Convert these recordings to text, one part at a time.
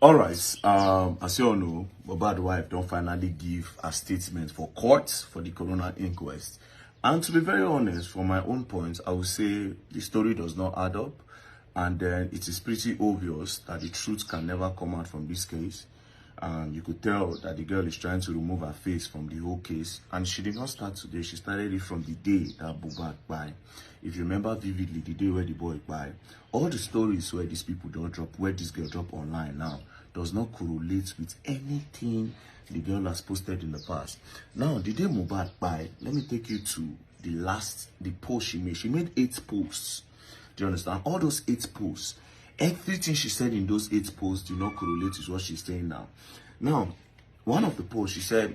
All right. As you all know, Mohbad wife don't finally give a statement for court for the coroner inquest. And to be very honest, from my own point, I would say the story does not add up. And then it is pretty obvious that the truth can never come out from this case. You could tell that the girl is trying to remove her face from the whole case. And she did not start today. She started it from the day that Mohbad died. If you remember vividly, the day where the boy died, all the stories where these people don't drop, where this girl drop online now, does not correlate with anything the girl has posted in the past. Now, the day Mohbad died, let me take you to the post she made. She made 8 posts. Do you understand? All those 8 posts, everything she said in those 8 posts do not correlate with what she's saying now. Now, one of the posts, she said,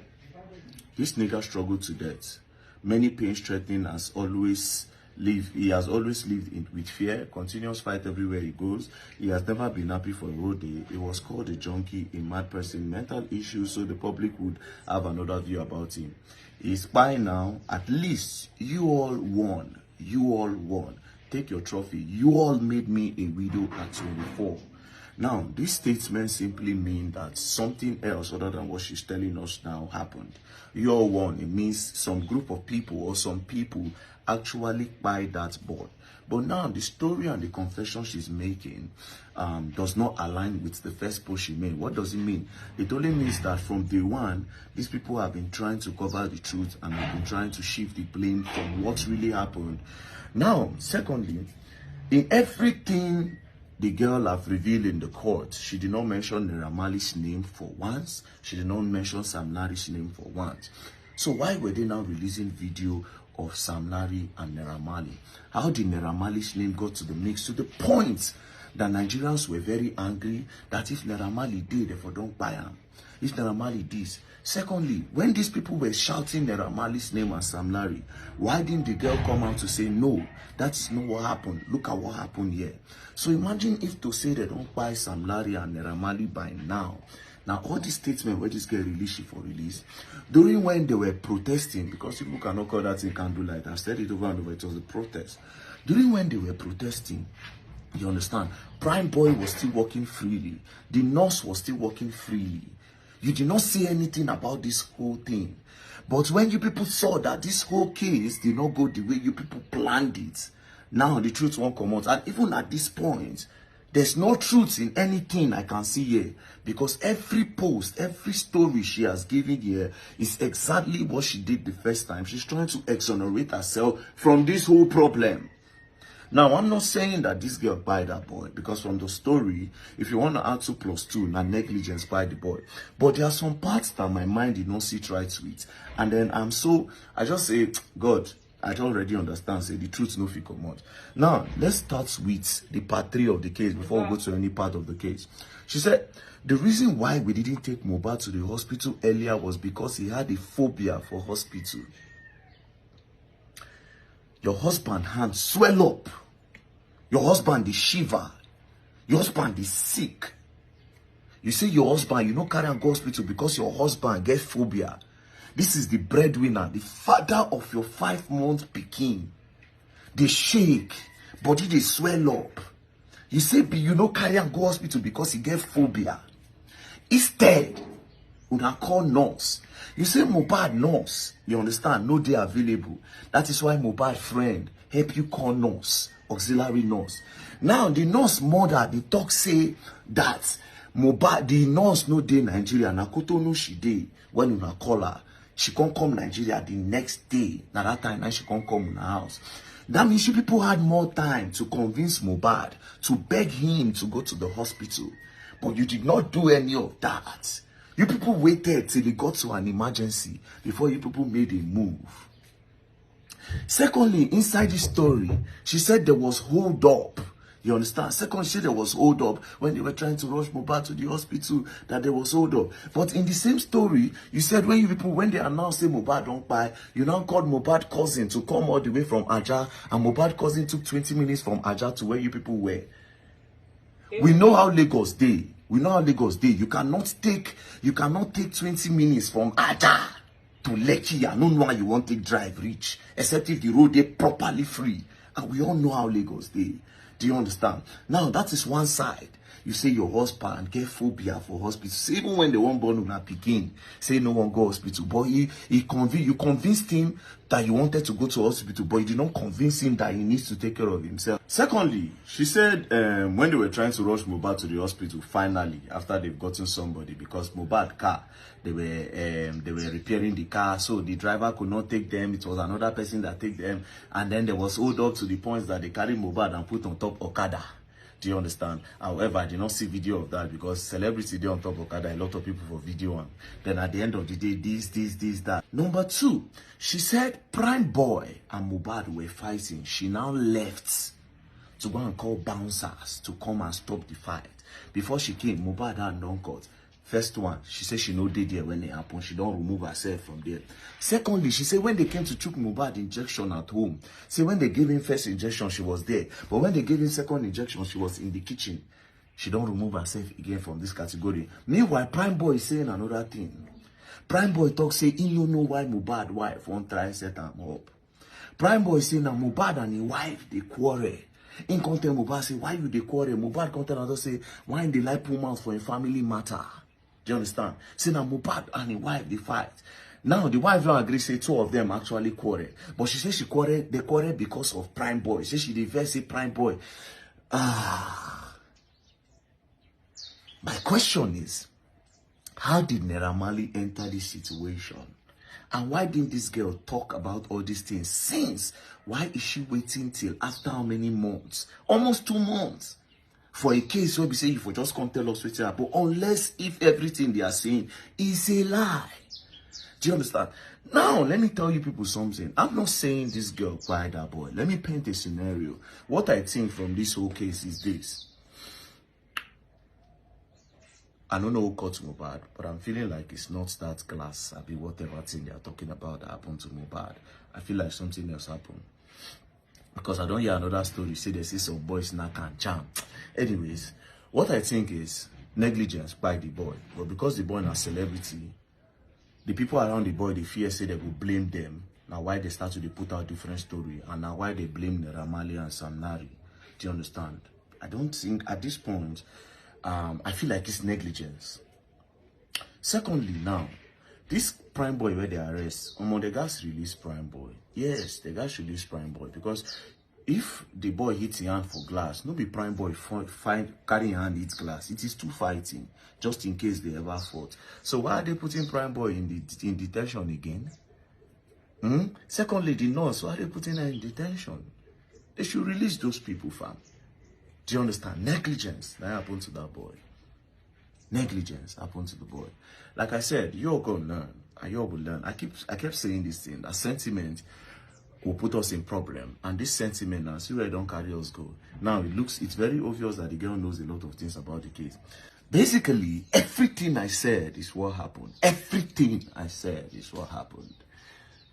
this nigga struggled to death. Many pains threatening has always lived. He has always lived with fear, continuous fight everywhere he goes. He has never been happy for a whole day. He was called a junkie, a mad person, mental issues, so the public would have another view about him. He's by now. At least you all won. You all won. Take your trophy. You all made me a widow at 24. Now, this statement simply means that something else other than what she's telling us now happened. You all won. It means some group of people or some people actually buy that board. But now the story and the confession she's making does not align with the first post she made. What does it mean? It only means that from day one, these people have been trying to cover the truth and have been trying to shift the blame from what really happened. Now, secondly, in everything the girl have revealed in the court, she did not mention Naira Marley's name for once. She did not mention Sam Larry's name for once. So why were they now releasing video of Sam Larry and Naira Marley? How did Naira Marley's name go to the mix to the point that Nigerians were very angry that if Naira Marley did, therefore don't buy him. If Naira Marley this. Secondly, when these people were shouting Naira Marley's name and Sam Larry, why didn't the girl come out to say, no, that's not what happened. Look at what happened here. So imagine if to say they don't buy Sam Larry and Naira Marley by now. Now, all these statements where this girl released, she for release, during when they were protesting, because people cannot call that thing candlelight, I said it over and over, it was a protest. During when they were protesting, you understand, Prime Boy was still working freely. The nurse was still working freely. You did not say anything about this whole thing. But when you people saw that this whole case did not go the way you people planned it, now the truth won't come out. And even at this point, there's no truth in anything I can see here. Because every post, every story she has given here is exactly what she did the first time. She's trying to exonerate herself from this whole problem. Now, I'm not saying that this girl buy that boy, because from the story, if you want to add 2 + 2, now negligence buy the boy. But there are some parts that my mind did not sit right with. And then I just say, God, I already understand, say the truth no fit come out. Now, let's start with the part 3 of the case before we go to any part of the case. She said, the reason why we didn't take Mohbad to the hospital earlier was because he had a phobia for hospital. Your husband's hand swell up. Your husband is shiver. Your husband is sick. You say your husband, you don't carry him to hospital because your husband gets phobia. This is the breadwinner, the father of your 5-month pikin. They shake, body they swell up. You say you don't carry him go hospital because he gets phobia. Instead, you can call nurse. You say Mohbad nurse, you understand, no day available. That is why Mohbad friend help you call nurse, auxiliary nurse. Now the nurse mother, the talk say that Mohbad, the nurse no day Nigeria, na Cotonou she day when you call her. She can't come Nigeria the next day. Now that time, now she can't come in the house. That means you people had more time to convince Mohbad, to beg him to go to the hospital. But you did not do any of that. You people waited till it got to an emergency before you people made a move. Secondly, inside this story, she said there was hold up. You understand? Second, she said there was hold up when they were trying to rush Mohbad to the hospital, that there was hold up. But in the same story, you said when they announced say Mohbad don't buy, you now called Mohbad cousin to come all the way from Aja, and Mohbad cousin took 20 minutes from Aja to where you people were. We know how Lagos day. We know how Lagos day. You cannot take 20 minutes from Aja to Lekki. I don't know why you want to drive reach, except if the road is properly free. And we all know how Lagos day. Do you understand? Now, that is one side. You say your husband get phobia for hospital. Say even when they won't born una pikin, say no one go hospital. But you convinced him that you wanted to go to hospital, but you did not convince him that he needs to take care of himself. Secondly, she said when they were trying to rush Mohbad to the hospital, finally, after they've gotten somebody, because Mohbad car, they were repairing the car, so the driver could not take them. It was another person that take them, and then there was hold up to the point that they carried Mohbad and put on top Okada. Do you understand? However, I did not see video of that because celebrity dey on top of Okada, a lot of people for video on. Then at the end of the day, this, that. Number two, she said Prime Boy and Mohbad were fighting. She now left to go and call bouncers to come and stop the fight. Before she came, Mohbad had non-cut. First one, she said she no did there when it happened. She don't remove herself from there. Secondly, she said when they came to chook Mohbad injection at home, say when they gave him first injection, she was there. But when they gave him second injection, she was in the kitchen. She don't remove herself again from this category. Meanwhile, Prime Boy is saying another thing. Prime Boy talk say he don't know why Mohbad wife won't try set him up. Prime Boy say now Mohbad and his wife they quarrel. In content Mohbad say why you they quarrel? Mohbad content another say why they like pull mouth for a family matter. Do you understand? Say now Mohbad and his wife they fight. Now the wife don't agree. Say two of them actually quarrel, but she says she quarrel. They quarrel because of Prime Boy. She the first say Prime Boy. My question is, how did Naira Marley enter this situation? And why didn't this girl talk about all these things since? Why is she waiting till after how many months? Almost 2 months. For a case where we say if we just come tell us what's happening, unless if everything they are saying is a lie. Do you understand? Now, let me tell you people something. I'm not saying this girl cried that boy. Let me paint a scenario. What I think from this whole case is this. I don't know who caught Mohbad, but I'm feeling like it's not that glass. I mean, whatever thing they are talking about that happened to Mohbad. I feel like something else happened. Because I don't hear another story. Say they say some boys knock and jam. Anyways, what I think is negligence by the boy. But because the boy is a celebrity, the people around the boy, they fear say they will blame them. Now why they start to put out different story. And now why they blame Naira Marley and Nari. Do you understand? I don't think at this point, I feel like it's negligence. Secondly, now, this Prime Boy where they arrest, the guys release Prime Boy. Yes, the guys release Prime Boy because if the boy hits his hand for glass, no be Prime Boy carry your hand hits glass. It is two fighting, just in case they ever fought. So why are they putting Prime Boy in detention again? Secondly, the nurse, why are they putting her in detention? They should release those people, fam. Do you understand? Negligence that happened to that boy. Negligence happened to the boy. Like I said, you're gonna learn, and you will learn. I kept saying this thing, that sentiment will put us in problem, and this sentiment now, see where it don't carry us go. Now it's very obvious that the girl knows a lot of things about the case. Basically, everything I said is what happened. Everything I said is what happened.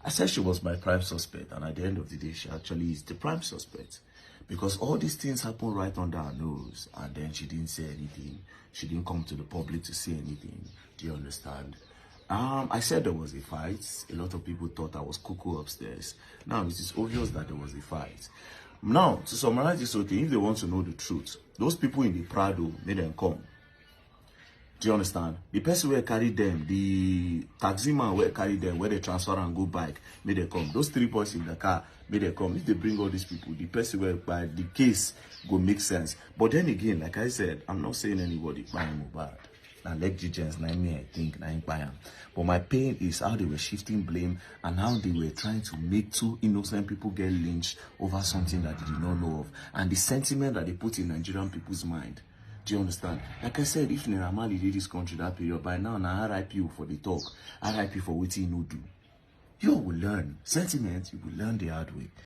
I said she was my prime suspect, and at the end of the day, she actually is the prime suspect. Because all these things happen right under her nose, and then she didn't say anything. She didn't come to the public to say anything. Do you understand? I said there was a fight. A lot of people thought I was cuckoo upstairs. Now, it is obvious that there was a fight. Now, to summarize this whole thing, if they want to know the truth, those people in the Prado made them come. Do you understand? The person where carried them, the taxi man where carried them, where they transfer and go bike, made them come. Those 3 boys in the car made them come. If they bring all these people, the person where by the case go make sense. But then again, like I said, I'm not saying anybody buying Mohbad. Now negligence, not me, I think, not buying. But my pain is how they were shifting blame and how they were trying to make 2 innocent people get lynched over something that they did not know of. And the sentiment that they put in Nigerian people's mind. Do you understand? Like I said, if Naira Marley did this country that period, by now, RIP for the talk, RIP for what he no do. You will learn. Sentiment, you will learn the hard way.